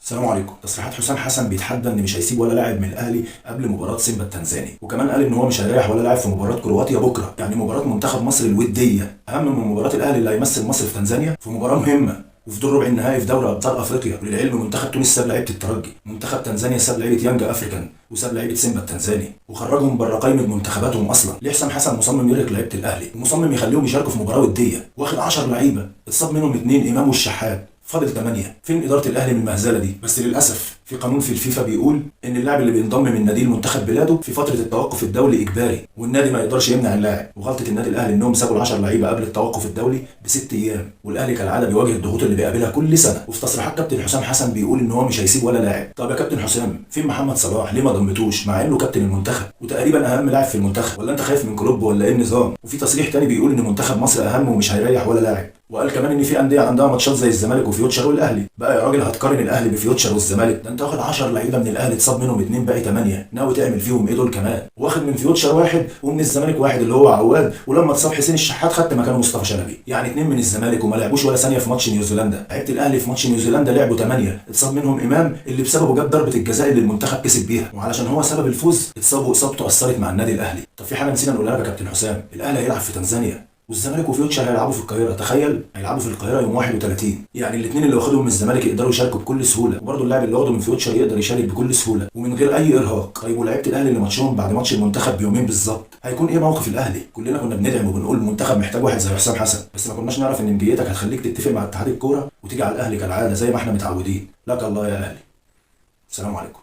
السلام عليكم. تصريحات حسام حسن بيتحدى ان مش هيسيب ولا لاعب من الاهلي قبل مباراه سيمبا التنزاني، وكمان قال ان هو مش هيريح ولا لاعب في مباراه كرواتيا بكره، يعني مباراه منتخب مصر الوديه اهم من مباراه الاهلي اللي هيمثل مصر في تنزانيا في مباراه مهمه وفي دور ربع النهائي في دوري ابطال افريقيا. وللعلم منتخب تونس ساب لعيبه الترجي، منتخب تنزانيا ساب لعيبه يانج افريكان، وساب لعيبه سيمبا التنزاني وخرجهم بره قائمه منتخباتهم اصلا. ليه حسام حسن مصمم يرهق لعيبه الاهلي ومصمم يخليهم يشاركوا في مباراه وديه؟ واخد 10 لعيبه اتصاب منهم 2 امام والشحات، فاضل 8. فين اداره الاهلي من المهزله دي؟ بس للاسف في قانون في الفيفا بيقول ان اللاعب اللي بينضم من نادي لمنتخب بلاده في فتره التوقف الدولي اجباري، والنادي ما يقدرش يمنع اللاعب. وغلطه النادي الاهلي انهم سابوا ال10 لعيبه قبل التوقف الدولي ب6 ايام، والاهلي كالعاده بيواجه الضغوط اللي بيقابلها كل سنه. وفي تصريحات كابتن حسام حسن بيقول ان هو مش هيسيب ولا لاعب. طب يا كابتن حسام، فين محمد صلاح؟ ليه ما ضمتوش مع انه كابتن المنتخب وتقريبا اهم لاعب في المنتخب؟ ولا انت خايف من كلوب ولا ايه النظام؟ وفي تصريح تاني بيقول ان منتخب مصر اهم ومش هيريح ولا لاعب، وقال كمان ان في انديه عندها ماتشات زي الزمالك وفيوتشر والاهلي. بقى يا راجل هتقارن الاهلي بفيوتشر والزمالك؟ ده انت واخد 10 لعيبه من الاهلي اتصاب منهم 2 باقي 8، ناوي تعمل فيهم ايه دول كمان؟ واخد من فيوتشر 1 ومن الزمالك 1 اللي هو عواد، ولما اتصاب حسين الشحات خدت مكانه مصطفى شلبي، يعني 2 من الزمالك وما لعبوش ولا ثانيه في ماتش نيوزيلندا. لعيبه الاهلي في ماتش نيوزيلندا لعبوا 8 اتصاب منهم امام اللي بسببه جاب ضربه الجزاء اللي المنتخب كسب بيها، وعلشان هو سبب الفوز اتصاب واصابته اثرت مع النادي الاهلي. طب في حاجه نسينا نقولها لك يا كابتن حسام، الاهلي هيلعب في تنزانيا والزمالك وفيوتشر هيلعبوا في القاهره. تخيل، هيلعبوا في القاهره يوم 31، يعني الاثنين اللي واخدهم من الزمالك يقدروا يشاركوا بكل سهوله، وبرده اللاعب اللي واخده من فيوتشر يقدر يشارك بكل سهوله ومن غير اي ارهاق. طيب ولاعيبه الاهلي اللي ماتشهم بعد ماتش المنتخب بيومين بالظبط، هيكون ايه موقف الاهلي؟ كلنا كنا بندعم وبنقول المنتخب محتاج واحد زي حسام حسن، بس ما كناش نعرف ان نجيتك هتخليك تتفق مع اتحاد الكوره وتيجي على الاهلي كالعاده زي ما احنا متعودين. لك الله يا اهلي. السلام عليكم.